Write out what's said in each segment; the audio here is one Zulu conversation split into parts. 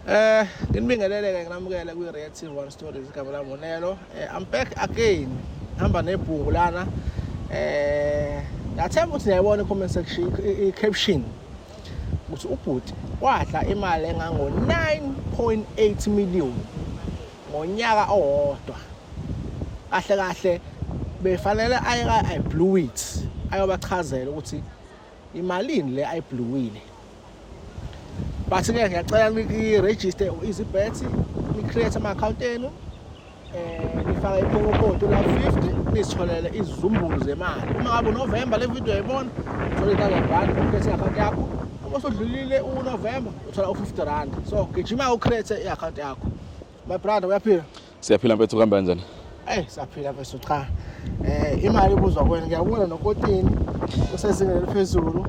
Nginibingelele-ke nginamukele kwi-Reactive One Stories igama lami uNelo. I'm back again. Hamba nebhuku lana. Ngathemba ukuthi niyayibona i-comment section i-caption ukuthi ubhuti wadla imali engango 9.8 million ngonyaka owodwa. Kahle kahle befanele I blew it. Ayobachazela ukuthi imalini le ayibluwile. But ke ngiyacela ni-register u-EasyBet, ni-create ama-account enu, nifaka i-promo code la 50, nisitholele izizumbulu zemali. Uma ngabe uNovember le video yayibona, uthola i-1,000 u-create i-account yakho. Uma usudlulile uNovember, uthola u-50 rand. So gijima u-create i-account yakho. My brother, uyaphila? Siyaphila mfethu kuhamba kanjani? Siyaphila mfethu cha. Imali ibuzwa kuwena ngiyabona noKotini usezingeni eliphezulu.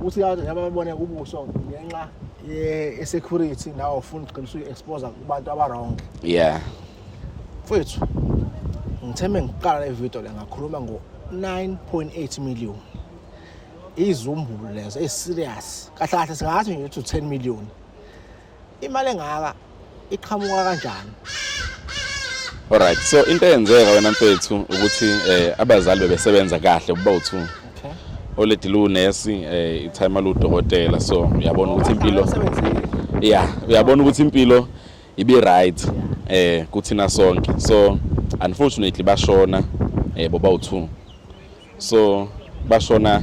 Uthi yababone ubuso ngenxa ye-security nawo ufuna uqinisa uyi-expose kubantu aba-wrong. Mfethu, ngithembe ngiqala le video le ngakhuluma ngo-9.8 million. Izumbulu lezo ezi-serious. Kahle kahle singathi ngithi 10 million. Imali engaka iqhamuka kanjani? Alright, so into eyenzeka wena mfethu ukuthi abazali bebesebenza kahle kuba u2. Already lo nurse itime aludokotela, so uyabona ukuthi impilo uyabona ukuthi impilo ibe right kuthina sonke. So unfortunately bashona boba u2. So bashona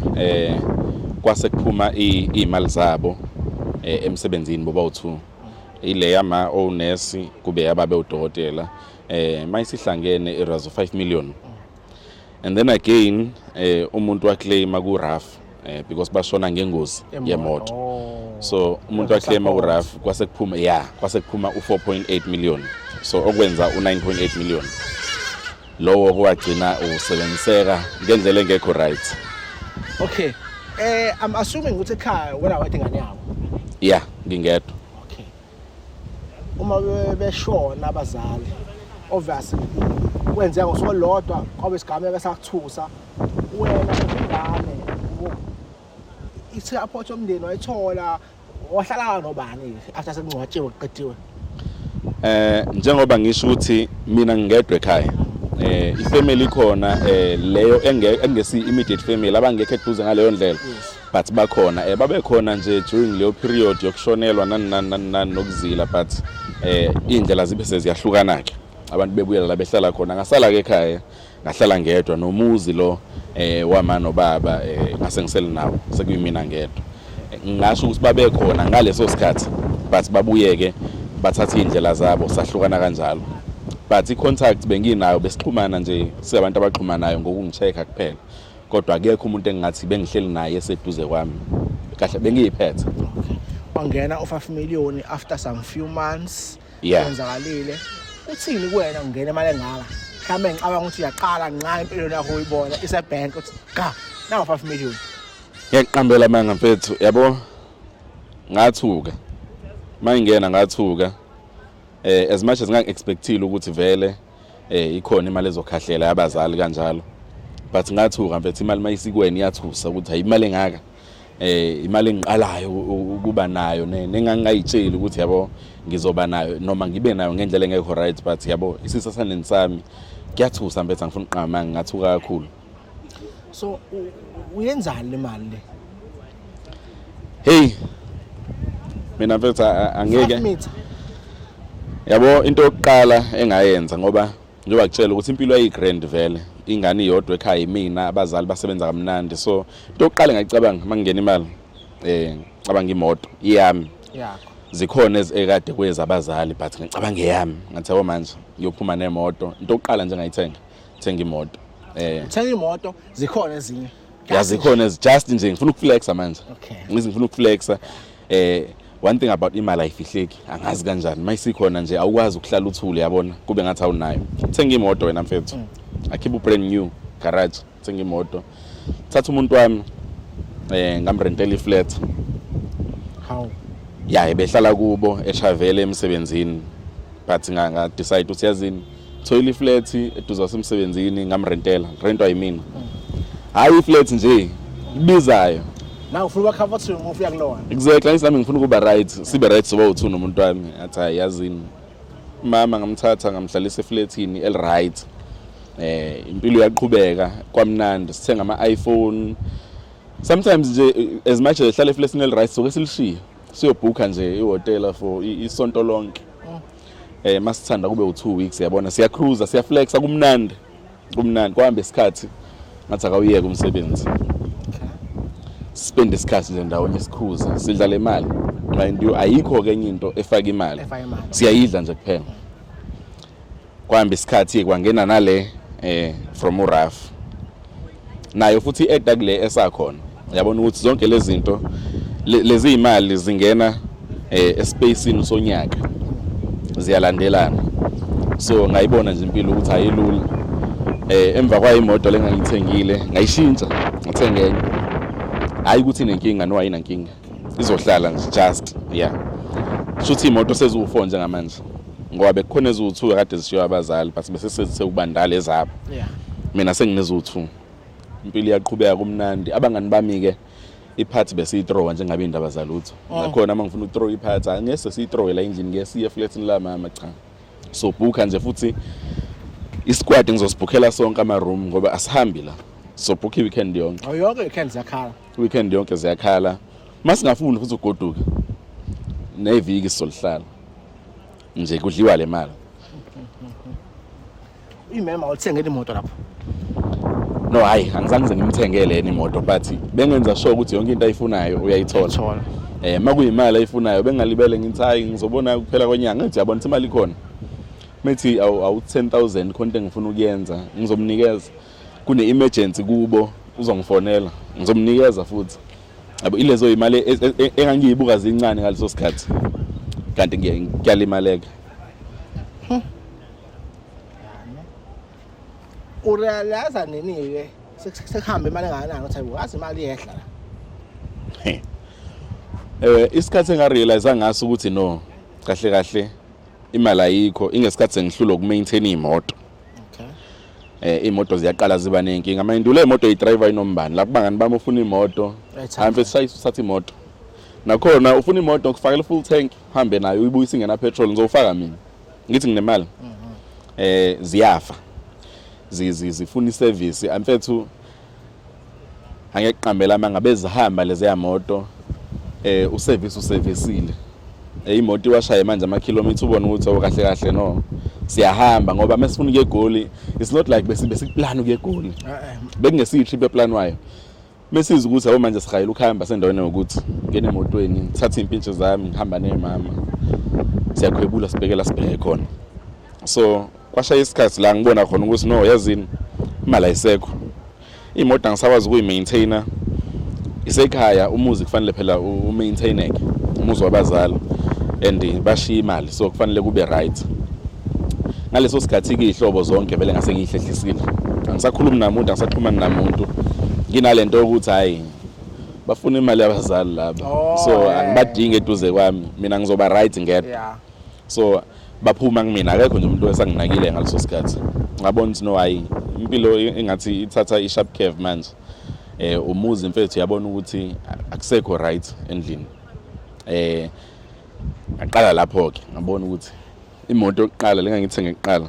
kwase kuphuma imali zabo emsebenzini boba u2. Ile yama onesi kube ababe udokotela mayisihlangene erazo 5 million. And then again umuntu waclaima ku RAF because bashona ngengozi yemoto. So umuntu waclaima ku RAF kwase kuphuma u4.8 million. So okwenza u9.8 million. Lowo kwagcina usebenziseka ngendlela engekho right. Okay. I'm assuming ukuthi ekhaya wena wathi ngane yakho. Ngingedwa. Okay. Uma beshona abazali obviously wenzeka ngosuku olodwa kwabe isigameko esakuthusa wena ingane i-support yomndeni wayithola wahlala nobani after sekungcwatshiwe kuqediwe. Njengoba ngisho ukuthi mina ngingedwa ekhaya ifamily khona leyo engesi immediate family abangekho eduze ngaleyo ndlela but bakhona babe khona nje during leyo period yokushonelwa nani nokuzila but indlela zibe seziyahlukana ke. Abantu bebuyela la behlala khona ngasala ke ekhaya ngahlala ngedwa nomuzi lo wama nobaba ngase ngisele nawo sekuyimina ngedwa. Ngisho ukuthi babe khona ngaleso sikhathi but babuyeke bathatha indlela zabo sahlukana kanjalo. But i-contact benginayo besixhumana nje siyabantu abaxhumanayo ngokungichecka kuphela. Kodwa akekho umuntu engathi bengihleli naye eseduze kwami. Kahle bengiyiphethe. Wangena u5 million after some few months. Kwenzakalile. Uthini kuwena ngene imali engaka? Mhlawumbe ngicabanga ukuthi uyaqala nqa impilo yakho uyibona isebank uthi cha nawo 5 million. Ngiyaqiqambela manga mfethu yabo ngathuka. Mayingena ngathuka as much as ngangi-expectile ukuthi vele ikhona imali ezokhahlela yabazali kanjalo. But ngathuka mfethu imali mayisikweni iyathusa ukuthi hayi imali engaka imali engiqalayo ukuba nayo nengangayitsheli ukuthi yabo ngizoba nayo noma ngibe nayo ngendlela engekho right but yabo isisasaneni sami kuyathusa mfethu angifuna uqhama ngathuka kakhulu. So uyenzani le mali le? Hey mina mfethu angeke yabo into yokuqala engayenza ngoba njengoba kutshela ukuthi impilo ayigrand vele ingane iyodwa ekhaya imina abazali basebenza kamnandi. So into yokuqala ngicabanga mangena imali cabanga imoto iyami zikhona ezikade kweza abazali but ngicabanga eyami ngathi manje ngiyophuma nemoto. Into yokuqala nje ngayithenga thenga imoto thenga imoto zikhona ezinye zikhona just nje ngifuna ukuflexa manje. Ngifuna ukuflexa one thing about imali ayifihleki angazi kanjani mayisikhona nje awukwazi ukuhlala uthule yabona kube ngathi awunayo. Thenga imoto wena mfethu akhipha brand new garage thenga imoto thatha umuntu wami ngamrentela iflat. How? Ebehlala kubo eChavele emsebenzini but nga decide ukuthi yazini thola iflat eduze wasemsebenzini ngamrentela rentwa yimina. Hayi iflat nje ibizayo Now ufuna comfortable ngoba uyakulona. Exactly, ngisami ngifuna ukuba right, sibe right soba u2 nomuntu wami. Athi ayazini. Mama ngamthatha ngamhlalisa eflatini right. Impilo iyaqhubeka kwamnandi sithenga ama-iPhone. Sometimes nje as much as ehlala eflatini right soke silishiya. Siyobhukha nje ihotela for isonto lonke. Masithanda kube u2 weeks yabona siya cruiser siya flexa kumnandi kwahamba isikhathi ngathi akawuyeke umsebenzi spend isikhathi nje ndawonye isicruiser sidlala imali mind you ayikho kenye into efaka imali siyayidla nje kuphela kwahamba isikhathi kwangena nale from uRaf nayo futhi edda kule esakhona yabona ukuthi zonke lezi zinto lezi imali zingena espacini sonyaka ziyalandelana so ngayibona nje impilo ukuthi ayilula emva kwa imoto lengangithengile ngayishintsha ngithenga enye hayi ukuthi inenkinga no ayinankinga izohlala nje just yeah shuthi imoto sezu4 njengamanje ngoba bekukhona ezu2 kade zishiya abazali but bese sekubandala ezabo yeah mina senginezu2 impilo iyaqhubeka kumnandi abangani bami ke iphathi besiyithrowa njengabe indaba zalutho nakhona uma ngifuna ukuthrow iphathi angese siyithrowe la endlini ngesiye flatini la mama cha so booka nje futhi isquad ngizosibhukhela sonke ama room ngoba asihambi la so book weekend yonke yonke weekend ziyakhala weekend yonke ziyakhala masingafuni futhi ugoduka neviki solihlala nje kudliwa le mali imema ulithengele imoto lapho no hayi angizange ngimthengele imoto but bengenza sure ukuthi yonke into ayifunayo uyayithola makuyimali ayifunayo bengalibele ngithi hayi ngizobona kuphela kwenyanga ngithi yabona ukuthi imali ikhona methi awu 10000 konke engifuna ukuyenza ngizomnikeza kune emergency kubo uzongifonela ngizomnikeza futhi yabo ilezo imali engangiyibuka zincane ngaleso sikhathi kanti ngiyalimaleka urealize nini ke sekuhamba imali engakanani uthi wazi imali yehla la isikhathi engarealize ngaso ukuthi no kahle imali ayikho ingesikhathi sengihlula ukumaintain imoto imoto ziyaqala ziba nenkinga mayindule imoto idriver inombani lapho bangani bami ufuna imoto hambe sishayisa uthatha imoto nakhona ufuna imoto ukufakela full tank hambe nayo uyibuyisa ingena petrol ngizofaka mina ngithi nginemali ziyafa zifuna iservice amfethu angeqambela mangabe zihamba lezi yamoto userviceile imoto iwashaya manje ama kilometer ubona ukuthi kahle no siyahamba ngoba mesifuna ukuye egoli it's not like besikuplan ukuye egoli bekungesiyi trip eplan wayo mesiza ukuthi abo manje sihayela ukuhamba sendaweni ukuthi ngene emotweni thatha impintshe zami ngihamba nemama siyakhwebula sibheke khona so kwashaya isikhathi la ngibona khona ukuthi no yazini imali ayisekho imoto angisakwazi ukuyimaintainer isekhaya umuzi kufanele phela umaintaineke umuzi wabazali and bashiya imali so kufanele kube right ngaleso sikhathi ke ihlobo zonke vele ngase ngihlehlisile angisakhulumi namuntu angisaxhumana namuntu nginalento ukuthi hayi bafuna imali yabazali laba so angibadinge eduze kwami mina ngizoba right ngedwa so baphuma kumina akekho nje umuntu esanginakile ngaleso sikhathi ngabona ukuthi no hayi impilo engathi ithatha i-sharp curve manje umuzi mfethu yabona ukuthi akusekho right endlini ngaqala lapho ke ngabona ukuthi imoto yokuqala lengangithenge kuqala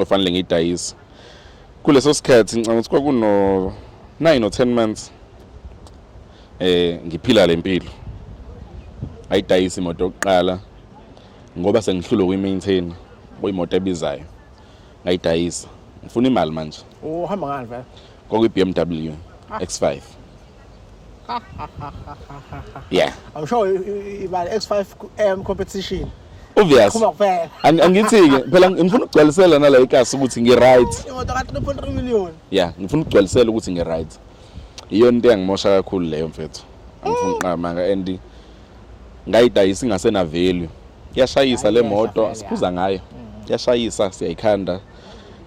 ofanele ngiyidayise kuleso sikhathi ngicabanga ukuthi kwakuno 9 or 10 months ngiphila lempilo ayidayisa imoto yokuqala ngoba sengihlule ukuyimaintain kuyimoto ebizayo ngayidayisa ngifuna imali manje uhamba ngani vele kwakuyi BMW X5 yeah I'm sure ibali X5 competition obvious kuma kuphela angithi ke phela ngifuna ukugcwalisela nala ikasi ukuthi ngi-right imoto ka 3.3 million yeah ngifuna ukugcwalisela ukuthi ngi-right iyo into engimosha kakhulu leyo mfethu angifuna uqama and ngayidayisa ingasena value yashayisa le moto siphuza ngayo yashayisa siyayikhanda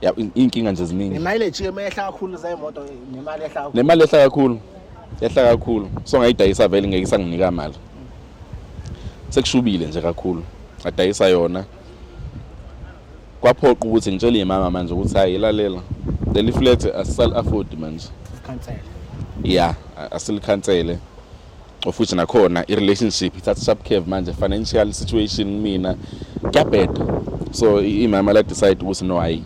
ya inkinga nje ziningi imileage ke mehla kakhulu zayimoto nemali ehla kakhulu nemali ehla kakhulu so ngayidayisa vele ngeke isanginika imali sekushubile nje kakhulu adayisa yona kwaphoqa ukuthi ngitshele imama manje ukuthi hayi lalela leli flat asisal afford manje cancel yeah asilikhansele of which nakhona i-relationship ithatha sharp curve manje, financial situation mina kuyabheda. So imama la decide ukuthi no, hayi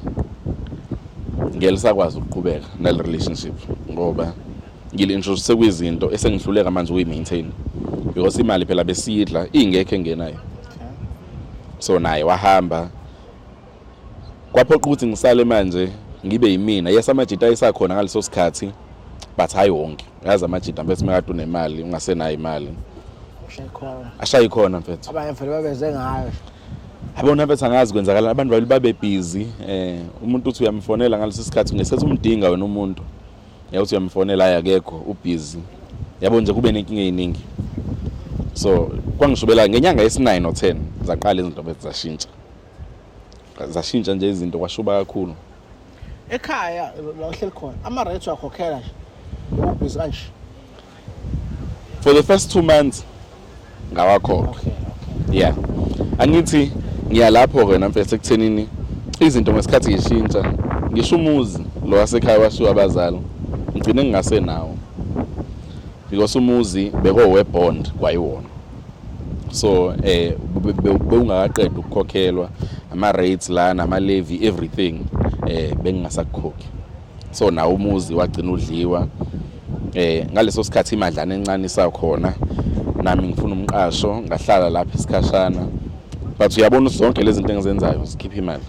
ngeke sakwazi ukuqhubeka nale relationship ngoba ngile-introduce kwizinto esengihluleka manje ukuyi-maintain because imali phela besiyidla ingekho engenayo. So naye wahamba kwaphoqa ukuthi ngisale manje ngibe yimina. Yes, amajita ayisakhona ngaleso sikhathi but hayi wonke. Yazi amajita mfethu makade unemali ungasenayo imali ashayi khona mfethu. Abanye mfethu babeze ngayo. Abona mfethu angazi kwenzakala, abantu babe busy. Umuntu uthi uyamfonela ngaleso sikhathi ngesikhathi umdinga wena umuntu. Uthi uyamfonela hayi akekho ubusy. Yabo nje kube nenkinga eziningi. So kwangishubela ngenyanga yesi9 no10 zaqala izinto bethu zashintsha nje izinto kwashuba kakhulu. Ekhaya la uhleli khona ama-rates wakhokhela nje ubhizi kanje. For the first 2 months ngawakhokha. Okay. Yeah, angithi ngiyalapho ke namfethu ekuthenini izinto ngesikhathi zishintsha. Ngisho umuzi lo wasekhaya washiwa abazali ngigcine ngingasenawo because umuzi beko bond kwayiwona. So bewungakaqeda ukukhokhelwa ama-rates lana ama-levy everything bengingasakhokhi. So nawo umuzi wagcina udliwa. Ngaleso sikhathi imadlana encane isakhona nami ngifuna umqasho ngahlala lapha isikhashana, but uyabona zonke lezi zinto engizenzayo zikhipha imali.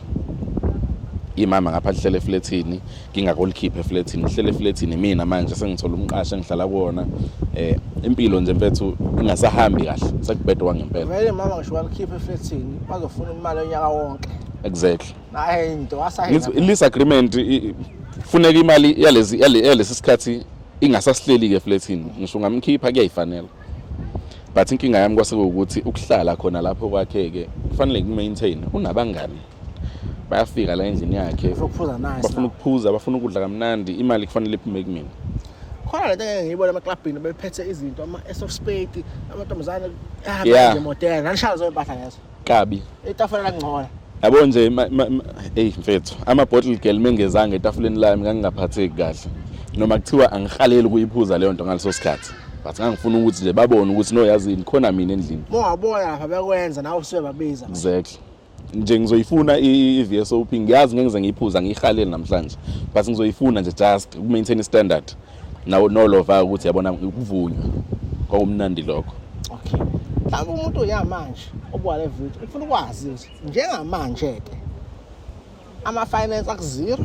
Imama ngapha lihlele efletini ngingakolikhipha efletini, lihlele efletini mina manje sengithola umqasho engihlala kuona. Impilo nje mfethu ingasahambi kahle, sekubhedwa wangempela. Vele mama ngisho walikhipha efletini bazofuna imali yonyaka wonke. Exactly. Naye into wasahina. Lease agreement funeka imali yalesi sikhathi ingasasihleli ke efletini. Ngisho ngamkhipha kuyayifanela. But inkinga yami kwasekuwukuthi ukuhlala khona lapho kwakheke kufanele ngi-maintain. Unabangani bayafika la endlini yakhe bafuna ukuphuza, bafuna ukudla kamnandi, imali kufanele iphume kumina. Khona lento engeke ngiyibona emaklabhini bephethe izinto ama-ace of spade, amantombazane ahamba nje modern, nanishala zonke impahla lezo. Kabi. Itafula langcola. Yabo nje mfethu ama-bottle girl mengezange etafuleni lami ngangingaphatheki kahle. Noma kuthiwa angihaleli ukuyiphuza leyo nto ngaleso sikhathi. But ngangifuna ukuthi nje babone ukuthi no yazini khona mina endlini. Mongabona lapha bekwenza nawe usuke babiza. Exactly. Nje ngizoyifuna i-VSOP ngiyazi ngeke ngize ngiyiphuza ngiyihaleli namhlanje, but ngizoyifuna nje just uku-maintain i-standard no lova ukuthi yabona ukuvunywa kwakumnandi lokho. Okay. Mhlawumbe umuntu uyamanje obuka le video ufuna ukwazi ukuthi njengamanje ke ama-finance akuzero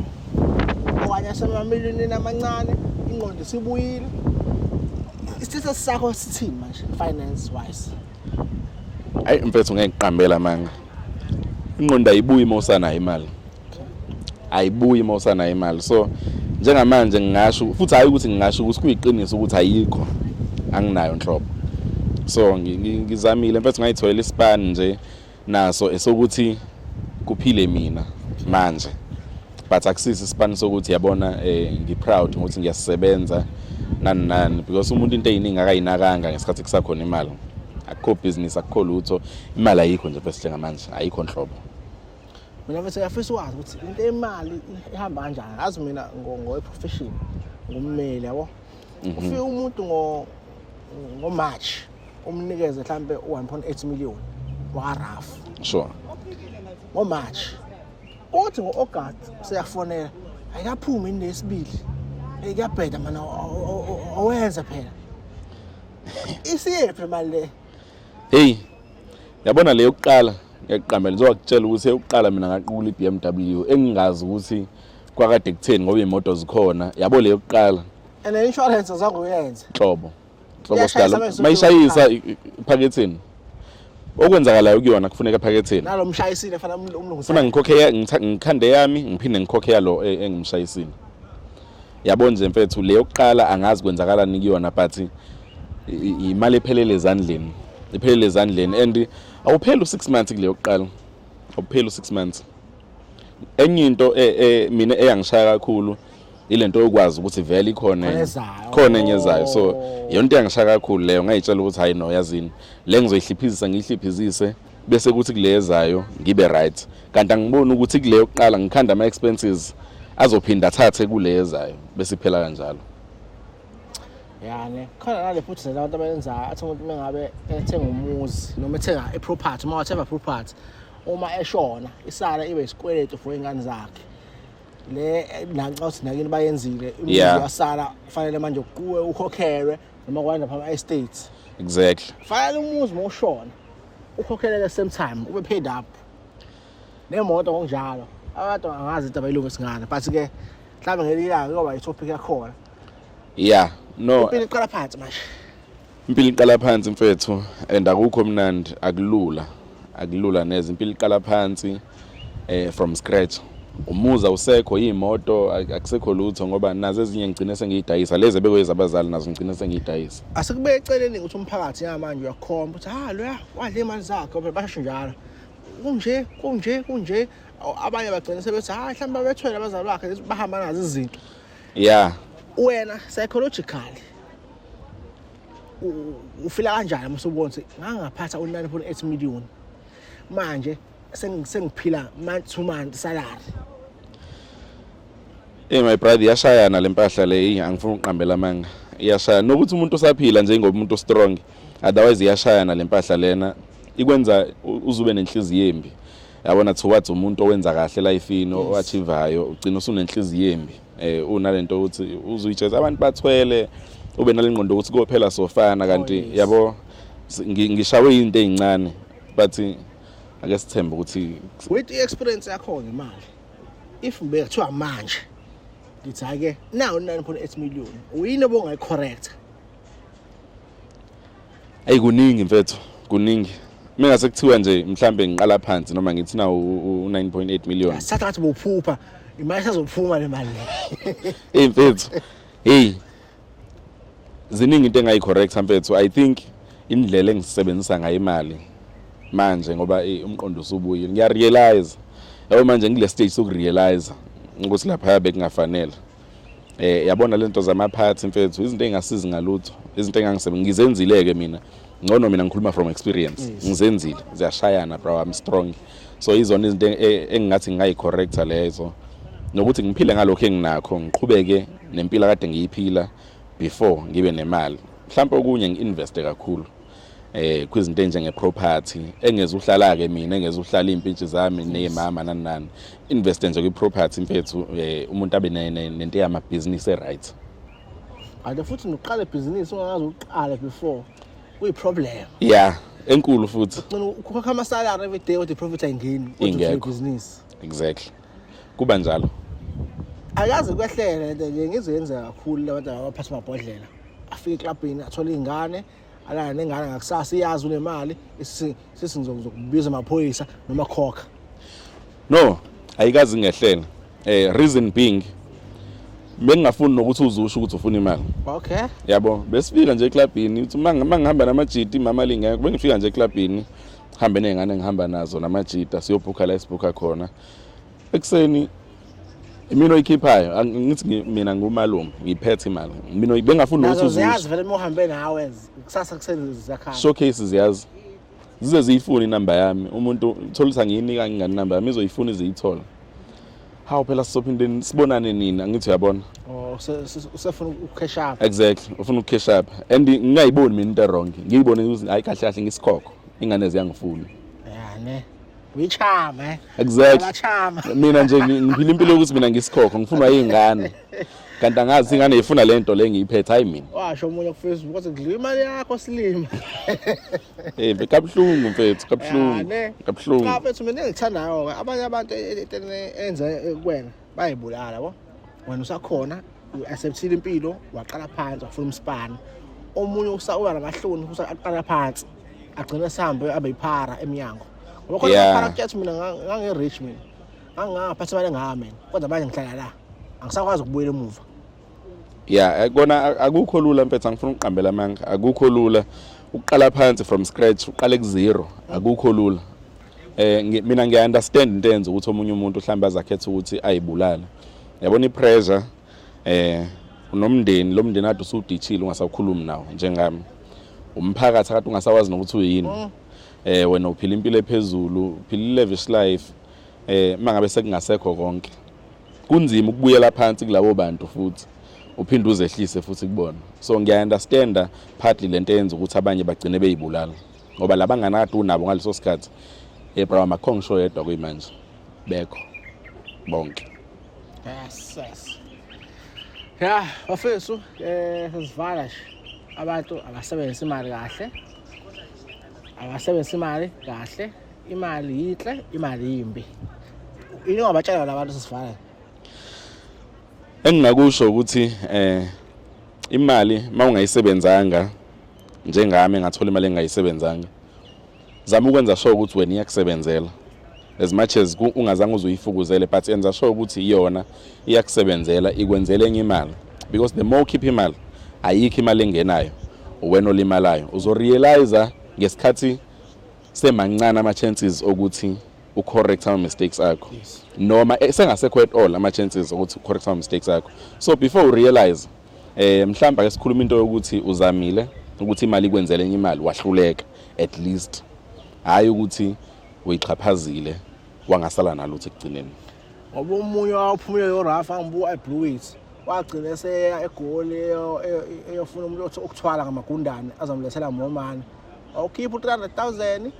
okanye asemamiliyonini amancane ingqondo sibuyile. Isithatha sakho sithini manje finance wise? Hayi mfethu ngeke ngiqambela manga. Ingqondo ayibuyi mawusanayo imali. Ayibuyi mawusanayo imali. So njengamanje ngingasho futhi hayi ukuthi ngingasho ukuthi kuyiqiniso ukuthi ayikho. Anginayo nhlobo. So ngizamile mfethu ngayitholela ispan nje naso esokuthi kuphile mina manje. But akusisi ispan sokuthi yabona ngiproud ukuthi ngiyasebenza nani because umuntu into eyiningi akayinakanga ngesikhathi kusakhona imali. Akukho business, akukho lutho, imali ayikho nje bese njengamanje ayikho nhlobo. Mina mase ngiyafisa ukwazi ukuthi into emali ihamba kanjani. Azi mina ngo-profession ngummeli yabo. Ufike umuntu ngo-March umnikeze mhlambe 1.8 million warafu. Sure. Ngo-March. Uthi ngo-August seyafonela ayikaphumi inesibili. Ekuyabheda mana owenza phela. Isiyephi imali le? Hey. Yabona le yokuqala ngiyakuqambela ngizokutshela ukuthi eyokuqala mina ngaqula iBMW engingazi ukuthi kwakade kutheni ngoba imoto zikhona. Yabo le yokuqala. And the insurance azange uyenze. Hlobo sidala. Mayishayisa iphaketheni. Okwenzakalayo kuyona kufuneka ephaketheni. Nalo mshayisile fana umlungisi. Funa ngikhokhe ngikhande yami ngiphinde ngikhokhe yalo engimshayisile. Yabo nje mfethu le yokuqala angazi kwenzakalani kuyona but imali ephelele ezandleni. Iphelele ezandleni and awuphela u6 months kule yokuqala. Awuphela u6 months. Enye into mina eyangishaya kakhulu ilento yokwazi ukuthi vele ikhona enyezayo. So yonke yangishaya kakhulu leyo ngayitshela ukuthi hayi no yazini le ngizoyihliphizisa ngihliphizise bese kuthi kulezayo ngibe right. Kanti angiboni ukuthi kule yokuqala ngikhanda ama expenses azophinda athathe kulezayo bese iphela kanjalo. yani khona nale futhi abantu abenza athi umuntu mengabe ethenga umuzi noma ethenga iproperty uma whatever property uma eshona isala ibe isikweletu for ingane zakhe le nanxa uthi nakini bayenzile umuzi wasala kufanele manje kuwe ukhokhelwe noma kwanda phama estate exactly fanele umuzi moshona ukhokheleke at the same time ube paid up nemoto ngokunjalo abantu angazi into abayilungu singana but ke mhlawumbe ngelilanga kuba itopic yakhona yeah no impilo iqala phansi manje impilo iqala phansi mfethu and akukho mnandi akulula neze impilo iqala phansi from scratch umuza usekho imoto akusekho lutho ngoba nazo ezinye ngicine sengiyidayisa leze bekweza abazali nazo ngicine sengiyidayisa asikube eceleni ukuthi umphakathi manje uyakhomba ukuthi loya wadle imali zakhe basho njalo kunje abanye bagcina sebethi mhlawumbe bethwele abazali bakhe bahamba nazo izinto yeah wena psychologically ufila kanjani msubona ukuthi ngangaphatha u9.8 million manje sengiphila month to month salary my brother yashayana lempahla le angifuni uqambela manga iyashaya nokuthi umuntu usaphila nje ngoba umuntu strong otherwise iyashayana lempahla lena ikwenza uzube nenhliziyo embi yabona towards umuntu owenza kahle lifeini oachievayo ugcina usunenhliziyo embi unalento ukuthi uzuyitsheza abantu bathwele ube nalengqondo ukuthi kophela sofana kanti yabo ngishawe into ezincane but ake sithembe ukuthi with experience yakho ngemali if bekuthiwa manje ngithi ake now 9.8 million uyini obongayi correct kuningi mfethu kuningi mengase kuthiwa nje mhlambe ngiqala phansi noma ngithi na u9.8 million sathathi bophupha imali sazophuma le mali mfethu ziningi into engayi correct mfethu I think indlela engisebenzisa ngayo imali manje ngoba umqondo usubuye ngiyarealize yabo manje ngile stage sokurealize ukuthi lapha bekungafanele yabona lento zamaphathi mfethu izinto engasizi ngalutho izinto engangisebenza ngizenzileke mina ngono mina ngikhuluma from experience ngizenzile ziyashayana bro I'm strong so izona izinto engingathi ngayi correcta lezo nokuthi ngiphile ngalokho enginakho ngiqhubeke nempilo kade ngiyiphila before ngibe nemali mhlawumbe okunye ngiinveste kakhulu kwizinto njenge property engeze uhlala ke mina engeze uhlala impintshi zami nezimama nanani invest nje kwi property mfethu umuntu abe nento yama business right ade futhi noqala business ungazi uqala before kuyi problem yeah enkulu futhi ukhokha ama salary every day with the profit ayingeni kodwa business exactly kuba njalo ayazi kwehlele nje ngizoyenza kakhulu labantu abaphatha amabhodlela afike clubini athola izingane ala nengane ngakusasa iyazi unemali sisinzokubiza amaphoyisa noma khokha no ayikazi ngehlela reason being bengingafuni nokuthi uzusho ukuthi ufuna imali okay yabo besifika nje eclubini uthi mangihamba namajiti mama lingeke bengifika nje eclubini hambe nezingane ngihamba nazo namajita siyobhuka la isibhuka khona ekseni mina oyikhiphayo ngithi mina ngumalume ngiphethe imali mina bengafuni ukuthi uzusho uyazi vele mohambe nawe kusasa kuseni zakhaya showcase ziyazi zize ziyifuna inamba yami umuntu utholisa ngiyinika ngingane inamba yami izoyifuna iziyithola how phela sizophindeni sibonane nina ngithi uyabona usefuna ucash up exactly ufuna ucash up and ngingayiboni mina into wrong ngiyibone ukuthi hayi kahle kahle ngisikhokho ingane ziyangifuna ne wichama exactly mina nje ngiphila impilo ukuthi mina ngisikhokho ngifuna izingane kanti angazi ingane ifuna lento le ngiyiphethe hayi mina washo umunye ku Facebook wathi ngidliwa imali yakho silima bekabhlungu mfethu kabhlungu mfethu mina engithandayo abanye abantu enze kuwena bayibulala yabo wena usakhona uacceptile impilo waqala phansi wafuna umsipani omunye uba namahloni usaqala phansi agcina sihambe abe iphara eminyango ngoba khona character mina ngange-rich mina ngangaphatha imali ngami kodwa manje ngihlala la angisakwazi ukubuyela emuva kona akukho lula mfethu angifuna uqambela amanga akukho lula uqala phansi from scratch uqale ku0 akukho lula mina ngiyaunderstand into enze ukuthi omunye umuntu mhlawumbe azakhetha ukuthi ayibulala yabona ipressure unomndeni lo mndeni ade usudithile ungasakhulumi nawo njengami umphakathi akade ungasawazi nokuthi uyini wena uphila impilo ephezulu uphila lavish life mangabe sekungasekho konke kunzima ukubuyela phansi kulabo bantu futhi uphinde uzehlise futhi kubona. So ngiya-understanda partly lento eyenza ukuthi abanye bagcine beyibulala ngoba labanganakade unabo ngaleso sikhathi Abraham Makhong ngisho yedwa kuyimanje bekho bonke. Yes. Ya, bafethu sesivala nje. Abantu abasebenzisa imali kahle. Abasebenzisa imali kahle. Imali yinhle, imali yimbi. Yini ngabatshela labantu sesivala? Engingakusho ukuthi imali mawungayisebenzanga njengami ngathola imali engayisebenzanga. Zama ukwenza sure ukuthi wena iyakusebenzela. As much as ungazange uzuyifukuzele but enza sure ukuthi iyona iyakusebenzela ikwenzele enye imali because the more keep imali ayikho imali engenayo wena olimalayo uzorealize ngesikhathi semancane ama chances ukuthi ucorrect ama mistakes akho noma sengasekho at all ama chances ukuthi ucorrect ama mistakes akho. So before you realize mhlamba ke sikhuluma into ukuthi uzamile ukuthi imali ikwenzele enye imali wahluleka at least hayi ukuthi uyiqhaphazile wangasala nalutho ekugcineni. Ngoba umunye waphumile yoRafa ngibuka eBlues wagcina eseya egoli eyofuna umuntu okuthwala ngamagundane azamlethela momani. Awukhipha 300,000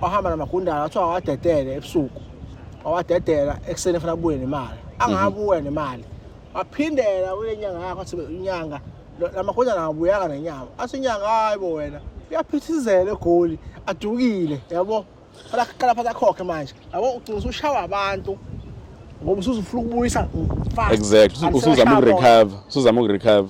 wahamba namagundane athiwa wadedele ebusuku. Wawadedela ekseni efuna kubuye nemali. Angabuye nemali. Waphindela kule nyanga yakho athi inyanga lamagundane angabuyanga nenyanga. Athi inyanga hayibo wena uyaphithizela egoli adukile yabo. Kala phatha khokhe manje yabo ugcina ushawa abantu ngoba usuzufuna ukubuyisa fast. Exactly usuzama ukurecover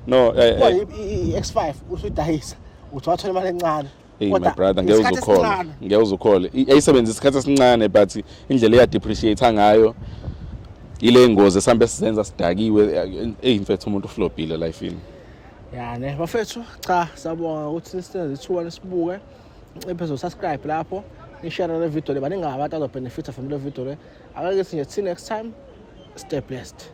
no X5 usudayisa uthi wathola imali encane my brother ngeke uzokhole ayisebenzisa isikhathi esincane but indlela eya depreciate ngayo ile ngozi esambe sizenza sidakiwe mfethu umuntu flopile life ini. Ya ne bafethu cha sabonga ukuthi sisenze ithuba lesibuke episode subscribe lapho ni-share le video le baningi abantu azo benefit from le video le. Akake sinye see next time. Stay blessed.